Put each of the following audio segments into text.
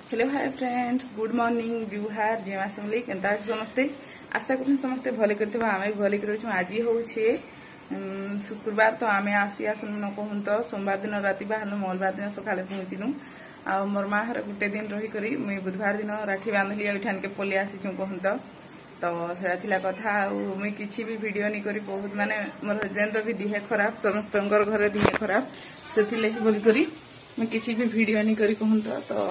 Hello hi friends good morning जुहार जय मां समली केनता समस्ते आशा कर समस्ते भले करथिबा आमे भले करू आज होउछे शुक्रवार तो आमे आसी आसन न कहूं तो सोमवार दिन राति बाहर मंगलवार दिन सकाळे पहुंचिनु आ मोर मां हर गुटे दिन रही करी मुई बुधवार दिन राखी बांधली एठान के पले आसी छु कहूं तो सेरा थिला कथा मुई किछि भी वीडियो नि करी बहुत माने मोर हस्बैंड रो भी दिहे खराब समस्तंकर घरे दिहे खराब सेथिले बोली करी मैं किसी भी वीडियो नहीं करी कहूं तो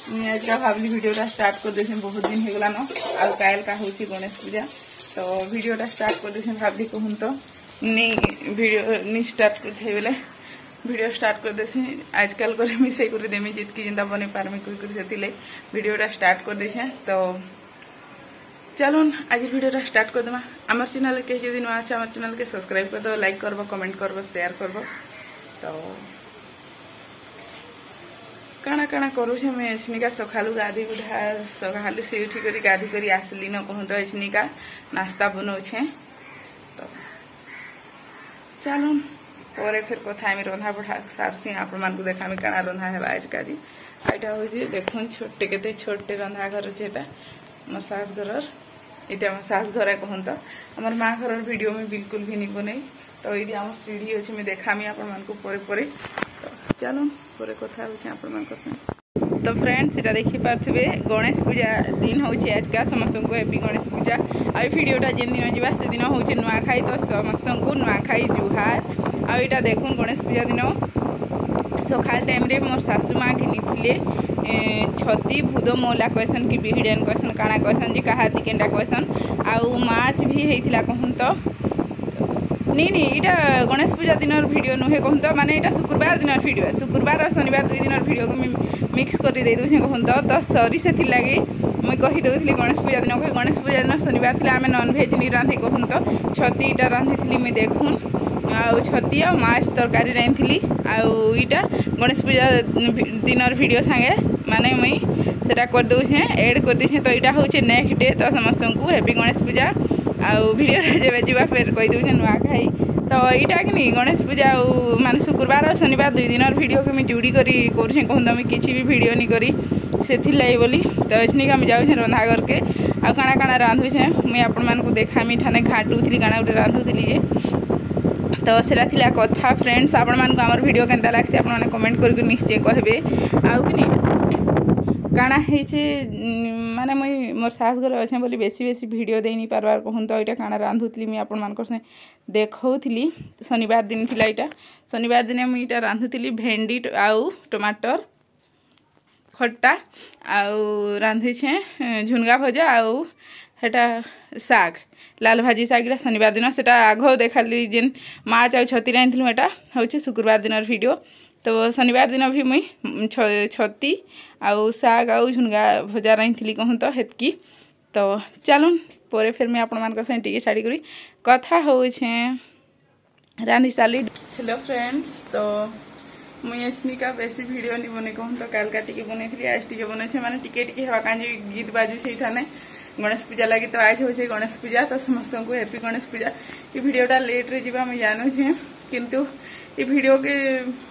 मैं आज का भावली वीडियोटा स्टार्ट कर देखे बहुत दिन हो गला न आ काल का होची गणेश पूजा तो वीडियोटा स्टार्ट कर देखे भावली कहूं तो नहीं वीडियो नहीं स्टार्ट करथे बेले वीडियो स्टार्ट कर देसे आजकल करे मिसे कर देमी जितकी जिंदा बने पारमी कोई सेतिले वीडियोटा स्टार्ट कर देसे तो चलो आज वीडियोटा स्टार्ट कर देमा हमर चैनल के जदी नुआ अच्छा हमर चैनल के सब्सक्राइब कर दो लाइक करबो कमेंट करबो शेयर करबो तो काना काना करू छे मैं स्निका सखालु गाधी बुढ़ा सखालु से उठी करी गाधी करी आसली न कहूं तो स्निका नाश्ता बनाऊ छे तो चलो और फिर कथा में रंधा बढ़ा सारसी आपण मान को देखा में काना रंधा है आज काजी आइटा हो जे देखुन छोटे केते छोटे रंधा घर छेटा मोर सास घरर इटा मोर सास घर है कहूं तो हमर मां घरर वीडियो में बिल्कुल भी नहीं बने तो इदी हमर सीढ़ी अछि में देखा में आपण मान को परे परे तो चलो परे कथा होछि आपण मान को तो फ्रेंड्स इटा देखि पारथिबे गणेश पूजा दिन होछि आज का समस्त को हैप्पी गणेश पूजा आ वीडियोटा जेन दिन जिबा से दिन होछि नुआ खाई तो समस्त को नुआ खाई जुहार आ इटा देखुन गणेश पूजा दिन सकाल टाइम रे मोर सासू मां के निथिले छती भूद मोला क्वेश्चन की बिहिडियन क्वेश्चन काना क्वेश्चन जी कहा केंडा क्वेश्चन आउ माछ भी हेतिला कहूं तो नहीं इटा गणेश पूजा दिन वीडियो नुहे कहूं तो माने इटा शुक्रवार दिन वीडियो शुक्रवार और शनिवार दुई दिन वीडियो को मिक्स कर दे दूँ कहूं तो सॉरी से लगे मुझे कही दूसरी गणेश पूजा दिन कह गणेश पूजा दिन शनिवार थी आम नॉनभेज नहीं रांधे कहूं तो छती इटा रांधि मुझे देखुन आउ छती आ माछ तरकारी रांधि आईटा गणेश पूजा दिन वीडियो सांगे माने मुई सेटा कर दूचे एड कर दीछे तो यहाँ हूँ नेक्स्ट डे तो समस्त को हैप्पी गणेश पूजा आउ वीडियो जब जा फिर कही दूचे नुआ खाई तो यहाँ कि नहीं गणेश पूजा मान शुक्रवार और शनिवार दुई दिन वीडियो को मुझे जोड़ी करी करूँ कहूँ तो मुझे किसी भी वीडियो नहीं करी से बोली तो इसलिए आम जाऊँ रंधा करके आ काଣା काଣା रांधुछे मुझे आपण मानक देखामी ठाने घाटुली काଣା गोटे रांधुली जे तो सेटा थिला कथा फ्रेंड्स आपण मानक आमर वीडियो केनता लागसी आपण माने कमेंट करके निश्चय कहबे आउ कि नहीं काଣା हेचे माने मुई मोर सास घर अच्छे बोली बेसी बेसी वीडियो दे नहीं पारबार कहूँ तो यहाँ काଣା रांधुली मुझे आपण मानक से देखौली शनिवार दिन थिला इटा शनिवार दिन मुझे इटा रांधुली भेंडी आउ टमाटर खट्टा आउ रांधिछे झुनगा भजा आउ हेटा साग लाल भाजी साग शनिवार दिन से आग देखाली जेन माछ आउ छती रांधिलु एटा हूँ शुक्रवार दिन वीडियो तो शनिवार दिन भी मुई छती आउ साग आउ झुनगा भजा रांधिली कहूँ तो हेतकी तो चलून पर फिर मैं आपण मान संगे टिके छाड़ी करी कथा होछे रांधि साली हेलो फ्रेंड्स तो मुझे स्निका बेसी वीडियो नहीं बने कहूँ तो काल का टिके बने थी आज टिके बने माने टिके टिके हवा कांजी गीत बाजू से गणेश पूजा लगी तो आज हो गणेश पूजा तो समस्त को हैप्पी गणेश पूजा ये वीडियोटा लेट रे जीवा मैं जानू किंतु ये वीडियो के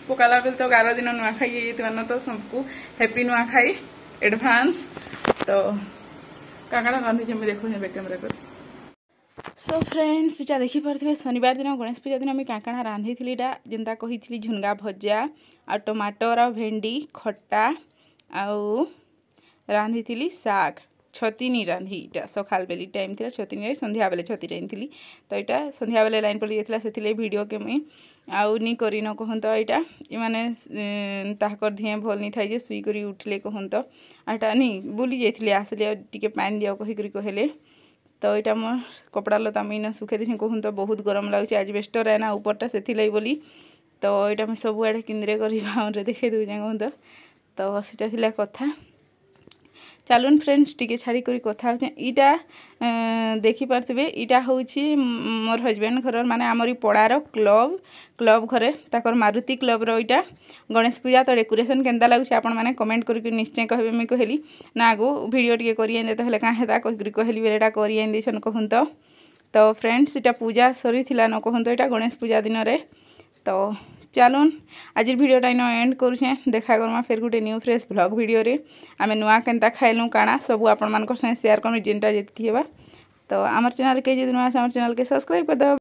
पकाला बेल तो 11 दिन नुआ खाई ये तो सबको हैप्पी नुआ खाई एडवांस तो काका रांधि मुझे देखो कैमेरा कर सो फ्रेंड्स इटा देखी पारे शनिवार दिन गणेश पूजा दिन मुझे काଣା रांधि जेनता कही झुनगा भजा आ टमाटर आ भेंडी खट्टा आउ रांधि साग छती नहीं रांधि इटा सकाल बेली टाइम थी छती नहीं संध्या बेले छती रांधि तो यहाँ संध्या बेले लाइन पड़ी जाता से वीडियो के मुई आउ नहीं करी न कहूँ तो यहाँ माने ताकर धिए भल नहीं था सुई करी उठले कहूँ तो आटा नहीं बुली जाइए आसले टिके पानी दिया कहीकरी कहले तो यहाँ मोर कपड़ा लता मुझे सुखे दी कहूँ तो बहुत गरम लगे एजबेस्टर है ना ऊपरटा से बोली तो यहाँ मुझे सब आड़े किंद्रे कर देखे दूचे कहूँ तो सीटा कथा चलून फ्रेंड्स टिके छाड़ी करी कथा होचे इटा देखी पारथिबे इटा होची मोर हस्बैंड घर माने आमरी पड़ार क्लब घरे ताकर मारुति क्लब रो इटा गणेश पूजा तो डेकोरेशन केनता लागुचे आपण माने कमेंट करके निश्चय कहबे मुई कहली ना आगो वीडियो टिके करी एंदे तो हेले का हेता कहली बेलेटा करी एंदेछन कहूँ तो फ्रेंड्स इटा पूजा सरी थिला न कहूँ तो इटा गणेश पूजा दिन रे तो चलून आज भिडियोटा इन एंड करुचे देखा करमा फिर गोटे न्यू फ्रेश व्लॉग वीडियो रे आमे नुआ केनता खाइलु काना सब आपण मान संगे शेयर करनु जेनटा जेतकी हेबा तो आमर चैनल के जदि नुआ आमर चैनल के सब्सक्राइब कर दो।